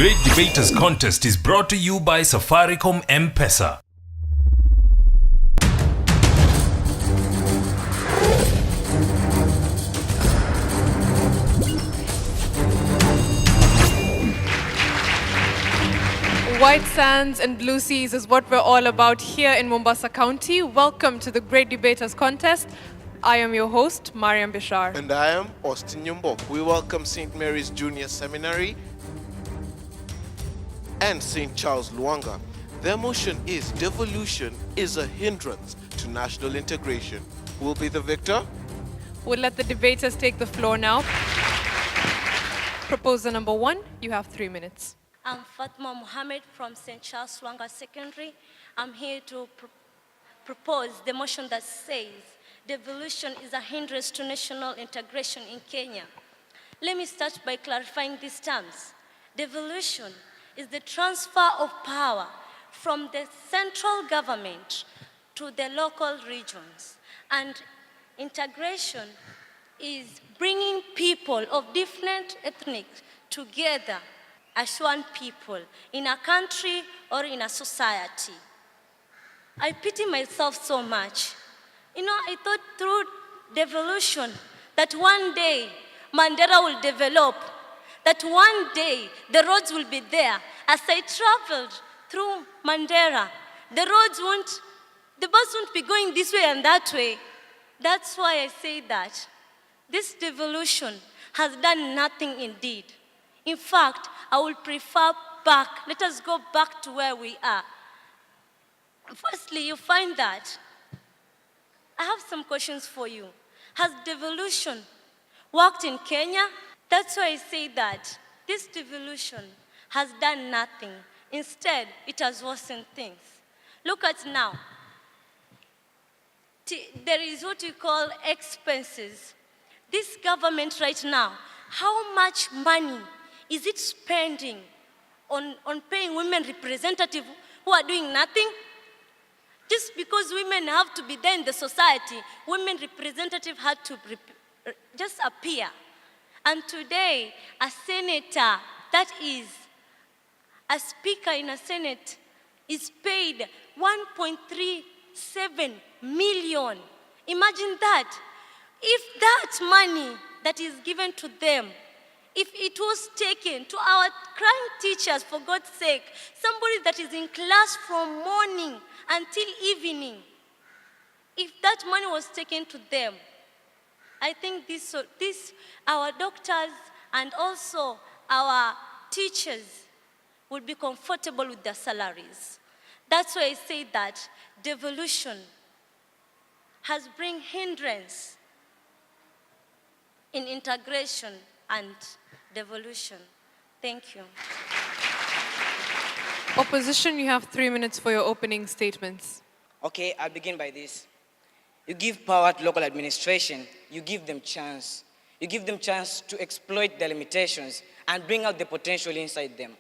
Great Debaters Contest is brought to you by Safaricom M-Pesa. White sands and blue seas is what we're all about here in Mombasa County. Welcome to the Great Debaters Contest. I am your host, Mariam Bishar. And I am Austin Yumbok. We welcome St. Mary's Junior Seminary and St. Charles Lwanga. Their motion is devolution is a hindrance to national integration. Who will be the victor? We'll let the debaters take the floor now. Proposer number 1, you have 3 minutes. I'm Fatma Mohammed from St. Charles Lwanga Secondary. I'm here to propose the motion that says devolution is a hindrance to national integration in Kenya. Let me start by clarifying these terms. Devolution is the transfer of power from the central government to the local regions. And integration is bringing people of different ethnics together as one people in a country or in a society. I pity myself so much. I thought through devolution that one day Mandera will develop, that one day the roads will be there. As I traveled through Mandera, the bus won't be going this way and that way. That's why I say that this devolution has done nothing indeed. In fact, I would prefer back. Let us go back to where we are. Firstly, you find that I have some questions for you. Has devolution worked in Kenya? That's why I say that this devolution has done nothing. Instead, it has worsened things. Look at now. There is what we call expenses. This government right now, how much money is it spending on paying women representatives who are doing nothing? Just because women have to be there in the society, women representatives had to just appear. And today, a senator, that is a speaker in a senate, is paid 1.37 million. Imagine that. If that money that is given to them, if it was taken to our crying teachers, for God's sake, somebody that is in class from morning until evening, if that money was taken to them, I think our doctors and also our teachers would be comfortable with their salaries. That's why I say that devolution has bring hindrance in integration and devolution. Thank you. Opposition, you have 3 minutes for your opening statements. Okay, I'll begin by this. You give power to local administration, you give them chance. You give them chance to exploit their limitations and bring out the potential inside them.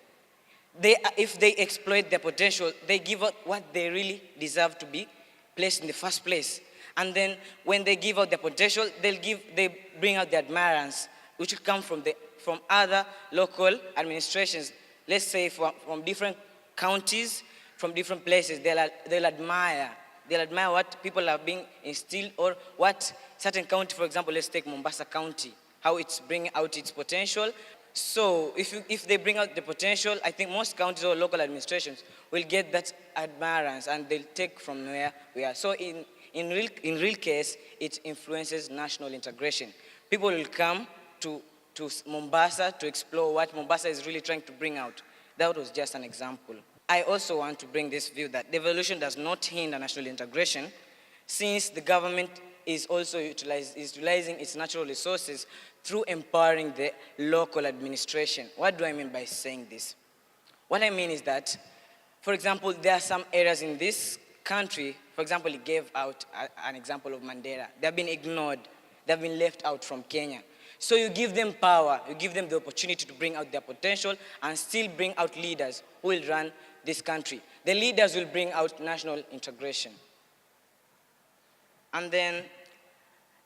If they exploit their potential, they give out what they really deserve to be placed in the first place. And then when they give out their potential, they bring out the admirers, which will come from other local administrations. Let's say from different counties, from different places, they'll admire what people are being instilled, or what certain county, for example, let's take Mombasa County, how it's bringing out its potential. So if they bring out the potential, I think most counties or local administrations will get that admirers, and they'll take from where we are. So in real case, it influences national integration. People will come to Mombasa to explore what Mombasa is really trying to bring out. That was just an example. I also want to bring this view that devolution does not hinder national integration, since the government is also utilizing its natural resources through empowering the local administration. What do I mean by saying this? What I mean is that, for example, there are some areas in this country, for example, it gave out an example of Mandera. They've been ignored. They've been left out from Kenya. So you give them power, you give them the opportunity to bring out their potential and still bring out leaders who will run this country. The leaders will bring out national integration. And then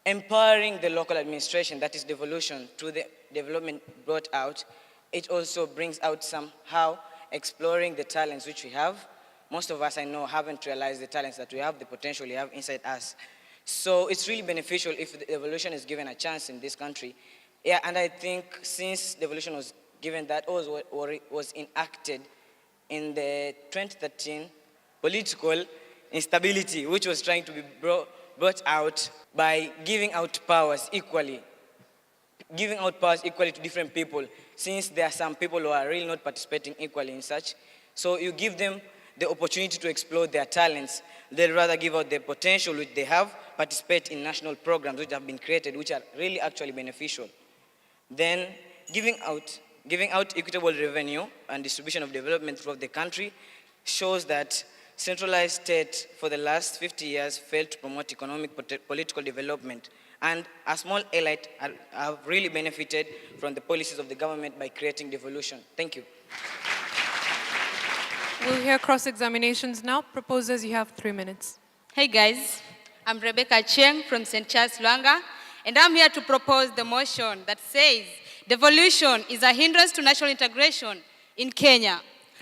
empowering the local administration, that is devolution, to the development brought out, it also brings out somehow exploring the talents which we have. Most of us, I know, haven't realized the talents that we have, the potential we have inside us. So it's really beneficial if the evolution is given a chance in this country. Yeah, and I think since the evolution was given that was enacted in the 2013 political instability, which was trying to be brought out by giving out powers equally to different people, since there are some people who are really not participating equally in such. So you give them the opportunity to explore their talents. They'd rather give out the potential which they have, participate in national programs which have been created, which are really actually beneficial. Then giving out equitable revenue and distribution of development throughout the country shows that centralized state for the last 50 years failed to promote economic political development. And a small elite have really benefited from the policies of the government by creating devolution. Thank you. We'll hear cross-examinations now. Proposers, you have 3 minutes. Hey guys, I'm Rebecca Cheng from St. Charles Lwanga, and I'm here to propose the motion that says devolution is a hindrance to national integration in Kenya.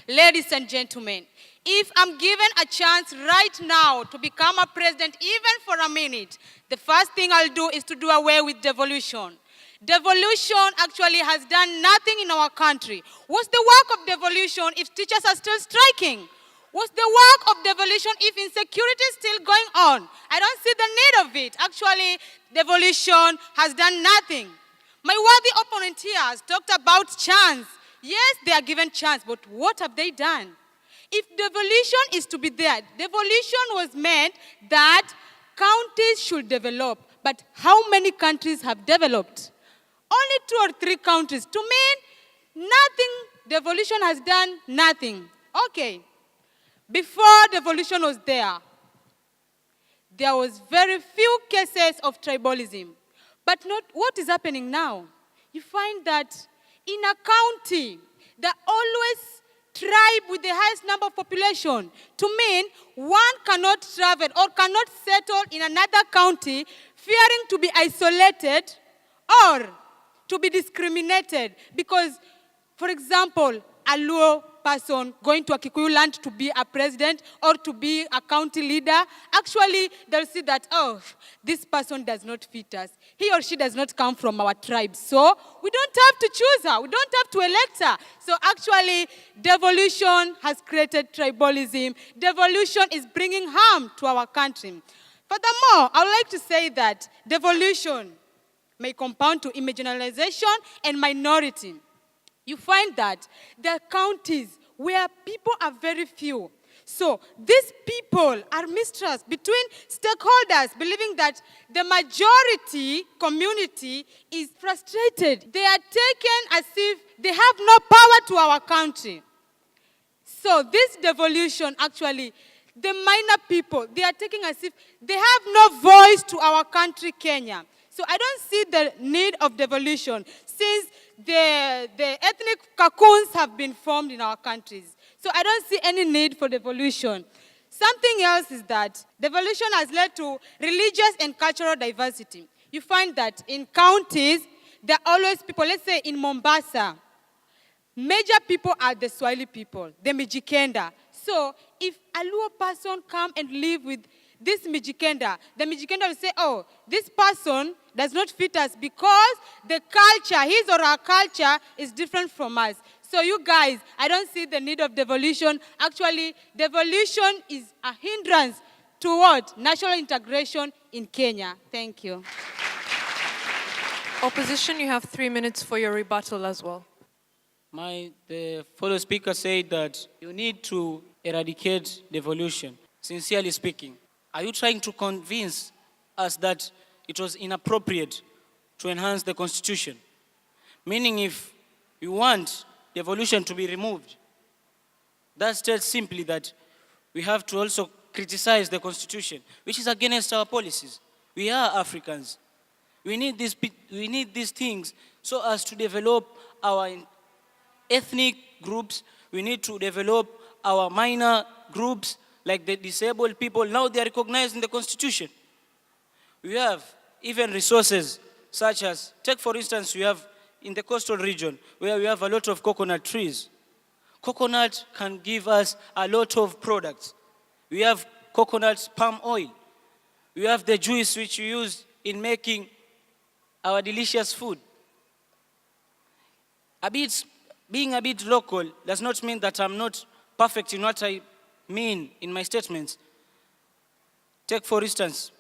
Ladies and gentlemen, if I'm given a chance right now to become a president, even for a minute, the first thing I'll do is to do away with devolution. Devolution actually has done nothing in our country. What's the work of devolution if teachers are still striking? What's the work of devolution if insecurity is still going on? I don't see the need of it. Actually, devolution has done nothing. My worthy opponent here has talked about chance. Yes, they are given chance, but what have they done? If devolution is to be there, devolution was meant that counties should develop. But how many countries have developed? Only 2 or 3 countries. To mean nothing, devolution has done nothing. Okay. Before devolution was there was very few cases of tribalism. But not what is happening now. You find that in a county, there always tribe with the highest number of population. To mean one cannot travel or cannot settle in another county fearing to be isolated or to be discriminated because, for example, a Luo person going to a Kikuyu land to be a president or to be a county leader, actually they'll see that, oh, this person does not fit us. He or she does not come from our tribe. So we don't have to choose her. We don't have to elect her. So actually, devolution has created tribalism. Devolution is bringing harm to our country. Furthermore, I would like to say that devolution may compound to marginalization and minority. You find that there are counties where people are very few. So these people are mistrust between stakeholders, believing that the majority community is frustrated. They are taken as if they have no power to our country. So this devolution, actually, the minor people, they are taking as if they have no voice to our country, Kenya. So I don't see the need of devolution since the ethnic cocoons have been formed in our countries. So I don't see any need for devolution. Something else is that devolution has led to religious and cultural diversity. You find that in counties, there are always people, let's say in Mombasa, major people are the Swahili people, the Mijikenda. So if a Luo person come and live with this Mijikenda, the Mijikenda will say, oh, this person does not fit us because the culture, his or her culture is different from us. So you guys, I don't see the need of devolution. Actually, devolution is a hindrance toward national integration in Kenya. Thank you. Opposition, you have 3 minutes for your rebuttal as well. The fellow speaker said that you need to eradicate devolution. Sincerely speaking, are you trying to convince us that it was inappropriate to enhance the Constitution? Meaning if you want devolution to be removed, that states simply that we have to also criticize the Constitution, which is against our policies. We are Africans. We need these things so as to develop our ethnic groups. We need to develop our minor groups, like the disabled people. Now they are recognized in the Constitution. We have even resources such as, take for instance, we have in the coastal region where we have a lot of coconut trees. Coconut can give us a lot of products. We have coconut palm oil. We have the juice which we use in making our delicious food. Being a bit local does not mean that I'm not perfect in what I mean in my statements. Take, for instance,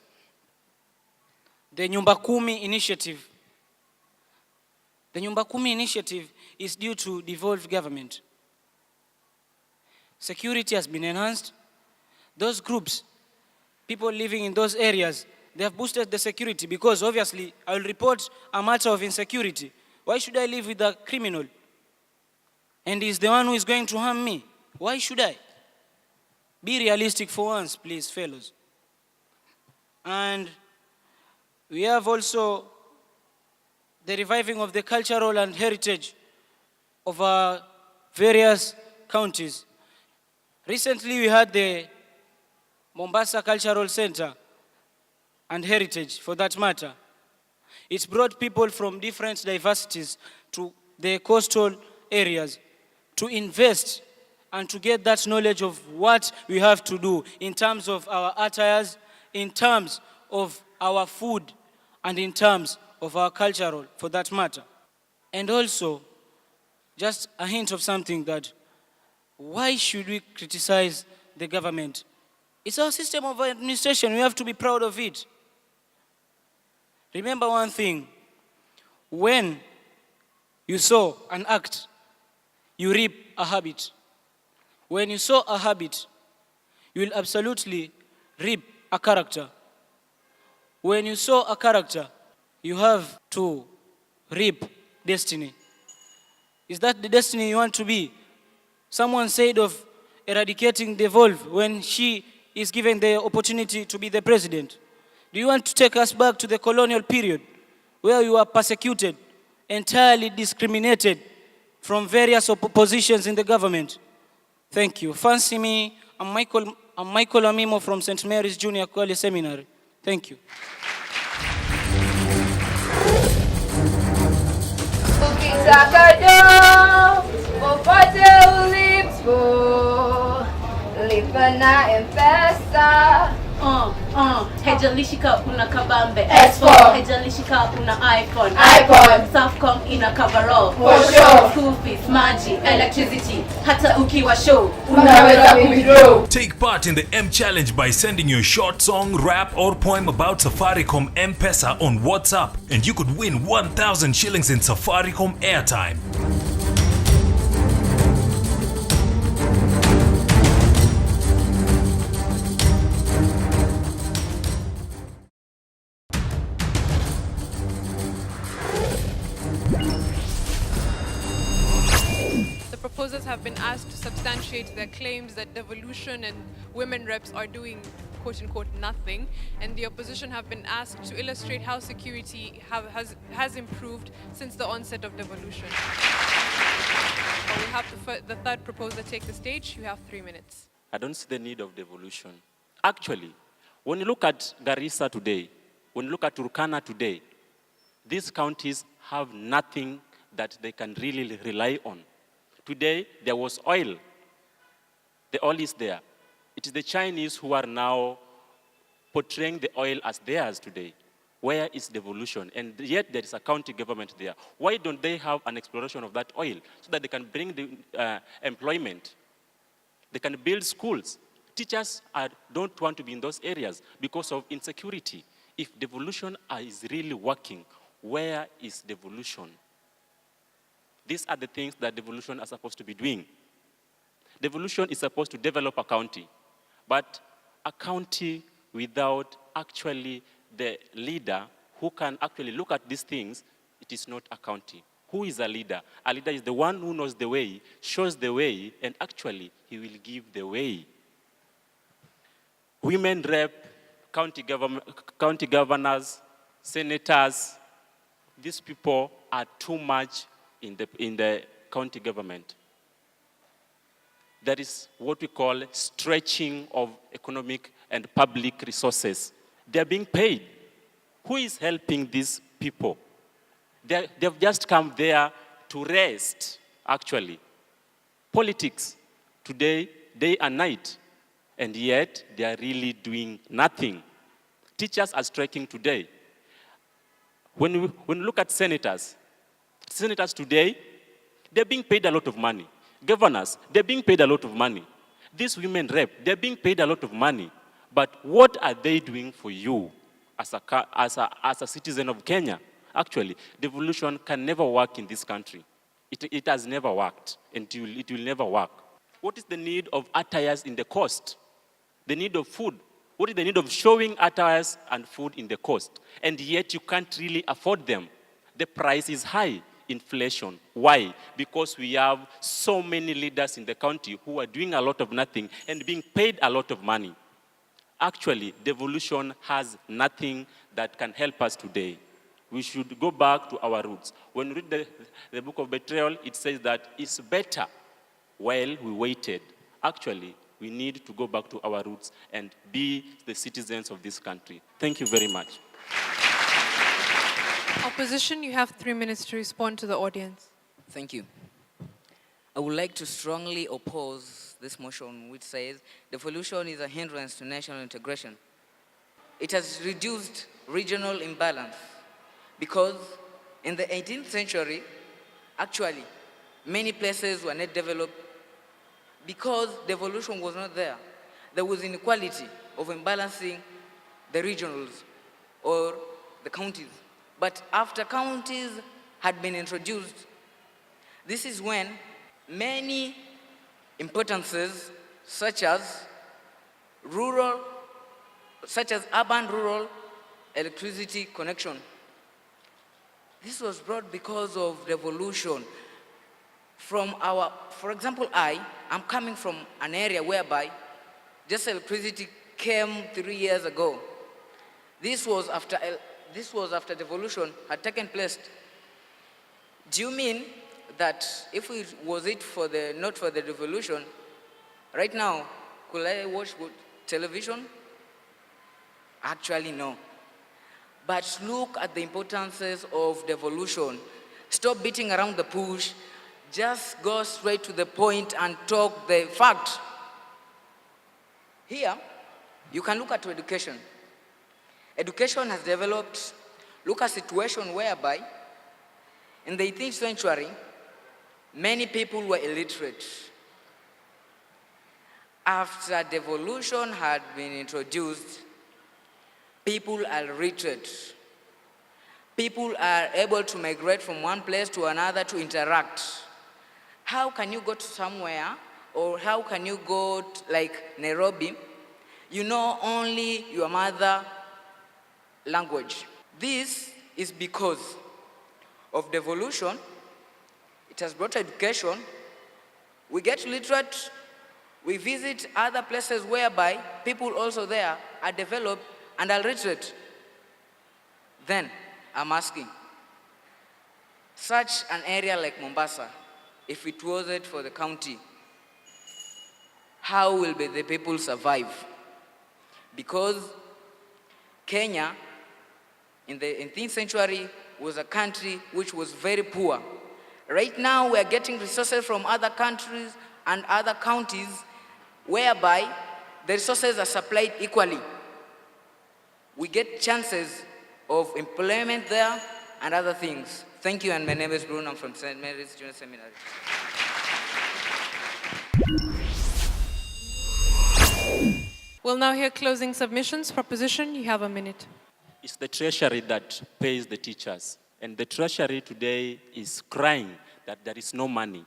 the Nyumba Kumi initiative. The Nyumba Kumi initiative is due to devolved government. Security has been enhanced. Those groups, people living in those areas, they have boosted the security because obviously I will report a matter of insecurity. Why should I live with a criminal? And he's the one who is going to harm me. Why should I? Be realistic for once, please, fellows. And we have also the reviving of the cultural and heritage of our various counties. Recently, we had the Mombasa Cultural Center and Heritage, for that matter. It's brought people from different diversities to the coastal areas to invest and to get that knowledge of what we have to do in terms of our attires, in terms of our food, and in terms of our cultural, for that matter. And also, just a hint of something that, why should we criticize the government? It's our system of administration. We have to be proud of it. Remember one thing. When you sow an act, you reap a habit. When you sow a habit, you will absolutely reap a character. When you sow a character, you have to reap destiny. Is that the destiny you want to be? Someone said of eradicating the wolf when she is given the opportunity to be the president. Do you want to take us back to the colonial period where you were persecuted, entirely discriminated from various positions in the government? Thank you. Fancy me, I'm Michael Amimo from St. Mary's Junior College Seminary. Thank you. Ukitaka popote ulipo, lipa na M-Pesa. Haijalishi kama kuna kabambe S4, haijalishi kama kuna iPhone Softcom ina cover all for sure. School fees, maji, electricity, hata ukiwa show unaweza withdraw. Take part in the M Challenge by sending your short song, rap, or poem about Safaricom M-Pesa on WhatsApp, and you could win 1,000 shillings in Safaricom airtime. Proposers have been asked to substantiate their claims that devolution and women reps are doing quote-unquote nothing, and the opposition have been asked to illustrate how security has improved since the onset of devolution. We'll have the third proposer take the stage. You have 3 minutes. I don't see the need of devolution. Actually, when you look at Garissa today, when you look at Turkana today, these counties have nothing that they can really rely on. Today, there was oil. The oil is there. It is the Chinese who are now portraying the oil as theirs today. Where is devolution? And yet there is a county government there. Why don't they have an exploration of that oil so that they can bring the employment? They can build schools. Teachers don't want to be in those areas because of insecurity. If devolution is really working, where is devolution? These are the things that devolution are supposed to be doing. Devolution is supposed to develop a county, but a county without actually the leader who can actually look at these things, it is not a county. Who is a leader? A leader is the one who knows the way, shows the way, and actually he will give the way. Women rep, county governors, senators, these people are too much in the county government. That is what we call stretching of economic and public resources. They are being paid. Who is helping these people? They've just come there to rest, actually. Politics, today, day and night, and yet they are really doing nothing. Teachers are striking today. When we look at senators today, they're being paid a lot of money. Governors, they're being paid a lot of money. These women rep, they're being paid a lot of money. But what are they doing for you as a citizen of Kenya? Actually, devolution can never work in this country. It has never worked, and it will never work. What is the need of attires in the cost? The need of food. What is the need of showing attires and food in the cost? And yet you can't really afford them. The price is high. Inflation. Why? Because we have so many leaders in the country who are doing a lot of nothing and being paid a lot of money. Actually, devolution has nothing that can help us today. We should go back to our roots. When we read the book of betrayal, it says that it's better while we waited. Actually, we need to go back to our roots and be the citizens of this country. Thank you very much. Opposition, you have 3 minutes to respond to the audience. Thank you. I would like to strongly oppose this motion which says devolution is a hindrance to national integration. It has reduced regional imbalance because in the 18th century, actually, many places were not developed because devolution was not there. There was inequality of imbalancing the regionals or the counties. But after counties had been introduced, this is when many importances such as urban-rural electricity connection. This was brought because of devolution. For example, I'm coming from an area whereby just electricity came 3 years ago. This was after devolution had taken place. Do you mean that if it was not for the devolution, right now, could I watch television? Actually, no. But look at the importances of devolution. Stop beating around the bush. Just go straight to the point and talk the fact. Here, you can look at education. Education has developed. Look at a situation whereby in the 18th century, many people were illiterate. After devolution had been introduced, people are literate. People are able to migrate from one place to another to interact. How can you go to somewhere, or how can you go to, like Nairobi, you know only your mother language? This is because of devolution. It has brought education. We get literate. We visit other places whereby people also there are developed and are literate. Then I'm asking, such an area like Mombasa, if it wasn't for the county, how will the people survive? Because Kenya, in the 18th century, was a country which was very poor. Right now, we are getting resources from other countries and other counties whereby the resources are supplied equally. We get chances of employment there and other things. Thank you, and my name is Bruno. I'm from St. Mary's Junior Seminary. We'll now hear closing submissions. Proposition, you have a minute. It's the treasury that pays the teachers. And the treasury today is crying that there is no money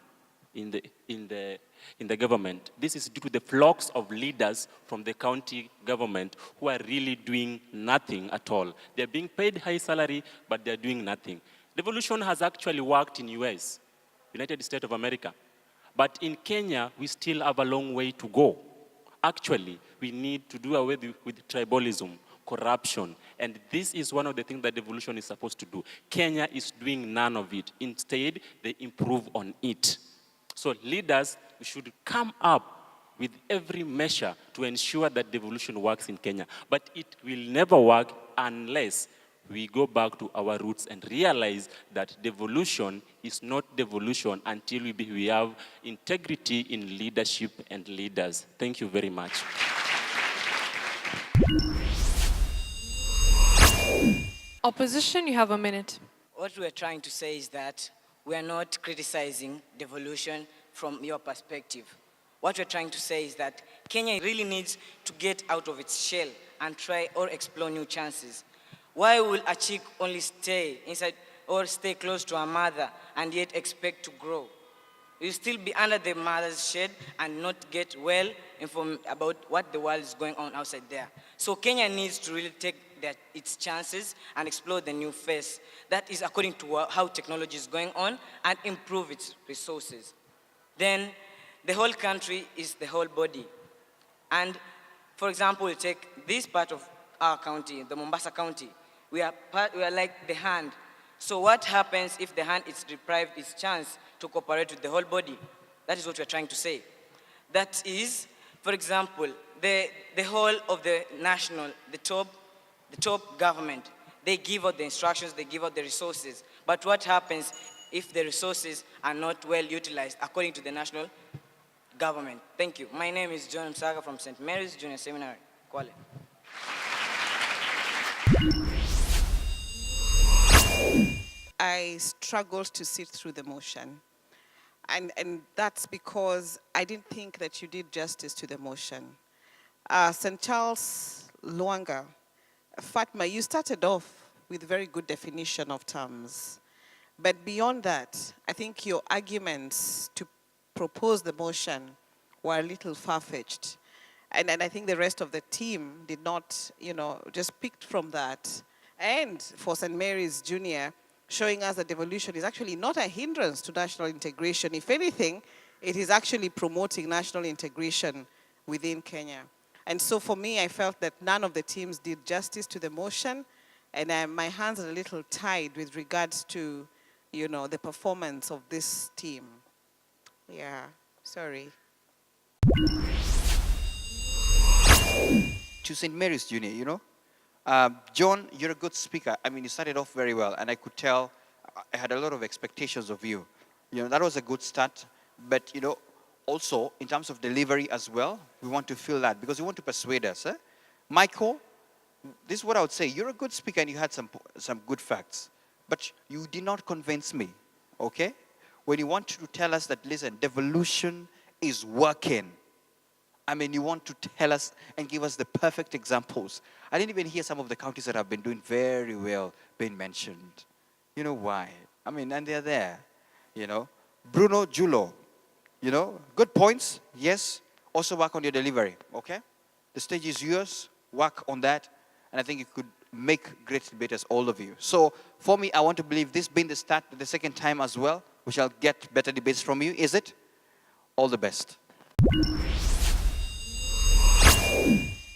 in the government. This is due to the flocks of leaders from the county government who are really doing nothing at all. They're being paid high salary, but they're doing nothing. Devolution has actually worked in US, United States of America. But in Kenya, we still have a long way to go. Actually, we need to do away with tribalism, corruption, and this is one of the things that devolution is supposed to do. Kenya is doing none of it. Instead, they improve on it. So leaders should come up with every measure to ensure that devolution works in Kenya. But it will never work unless we go back to our roots and realize that devolution is not devolution until we have integrity in leadership and leaders. Thank you very much. Opposition, you have a minute. What we're trying to say is that we are not criticizing devolution from your perspective. What we're trying to say is that Kenya really needs to get out of its shell and try or explore new chances. Why will a chick only stay inside or stay close to her mother and yet expect to grow? You'll still be under the mother's shade and not get well informed about what the world is going on outside there. So Kenya needs to really take its chances and explore the new face. That is according to how technology is going on and improve its resources. Then the whole country is the whole body. And for example, we take this part of our county, the Mombasa County. We are like the hand. So what happens if the hand is deprived its chance to cooperate with the whole body? That is what we're trying to say. That is, for example, the whole of the national, the top government, they give out the instructions, they give out the resources. But what happens if the resources are not well utilized according to the national government? Thank you. My name is John Msaga from St. Mary's Junior Seminary, Kwale. I struggled to sit through the motion. And that's because I didn't think that you did justice to the motion. St. Charles, Lwanga, Fatma, you started off with very good definition of terms. But beyond that, I think your arguments to propose the motion were a little far-fetched. And I think the rest of the team did not, just picked from that. And for St. Mary's Junior, showing us that devolution is actually not a hindrance to national integration. If anything, it is actually promoting national integration within Kenya. And so for me, I felt that none of the teams did justice to the motion, and my hands are a little tied with regards to, the performance of this team. Yeah, sorry. To St. Mary's Junior, John, you're a good speaker. I mean, you started off very well, and I could tell I had a lot of expectations of you. That was a good start, but, also, in terms of delivery as well, we want to feel that because we want to persuade us. Michael, this is what I would say. You're a good speaker and you had some good facts, but you did not convince me, okay? When you want to tell us that, listen, devolution is working. I mean, you want to tell us and give us the perfect examples. I didn't even hear some of the counties that have been doing very well being mentioned. You know why? I mean, and they're there, Bruno Julo. Good points, yes. Also work on your delivery, okay? The stage is yours, work on that, and I think you could make great debaters, all of you. So for me, I want to believe this being the start, the second time as well, we shall get better debates from you, is it? All the best.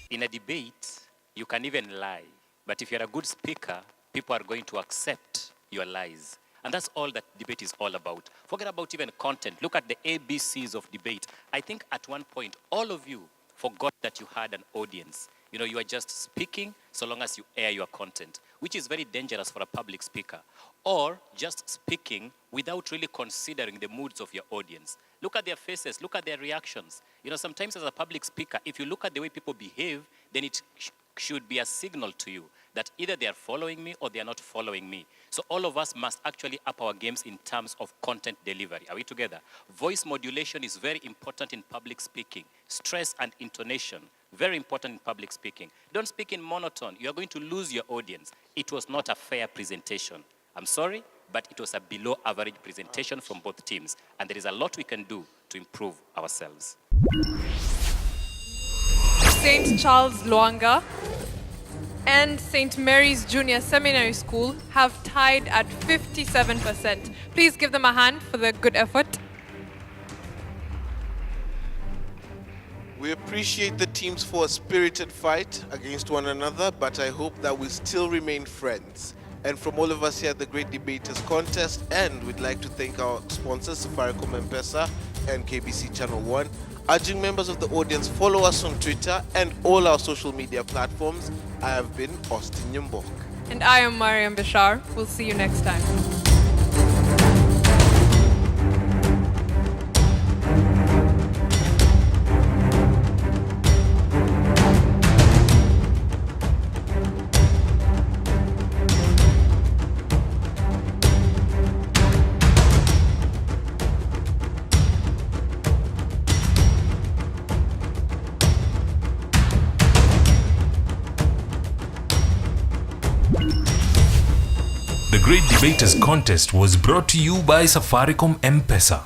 In a debate, you can even lie, but if you're a good speaker, people are going to accept your lies. And that's all that debate is all about. Forget about even content. Look at the ABCs of debate. I think at one point, all of you forgot that you had an audience. You are just speaking so long as you air your content, which is very dangerous for a public speaker. Or just speaking without really considering the moods of your audience. Look at their faces, look at their reactions. Sometimes as a public speaker, if you look at the way people behave, then it should be a signal to you that either they are following me or they are not following me. So all of us must actually up our games in terms of content delivery. Are we together? Voice modulation is very important in public speaking. Stress and intonation, very important in public speaking. Don't speak in monotone. You are going to lose your audience. It was not a fair presentation. I'm sorry, but it was a below average presentation from both teams. And there is a lot we can do to improve ourselves. St. Charles Lwanga and St. Mary's Junior Seminary School have tied at 57%. Please give them a hand for their good effort. We appreciate the teams for a spirited fight against one another, but I hope that we still remain friends. And from all of us here at the Great Debaters Contest, and we'd like to thank our sponsors, Safaricom M-Pesa and KBC Channel 1. Urging members of the audience follow us on Twitter and all our social media platforms. I have been Austin Nyumbok. And I am Mariam Bashar. We'll see you next time. The Great Debaters Contest was brought to you by Safaricom M-Pesa.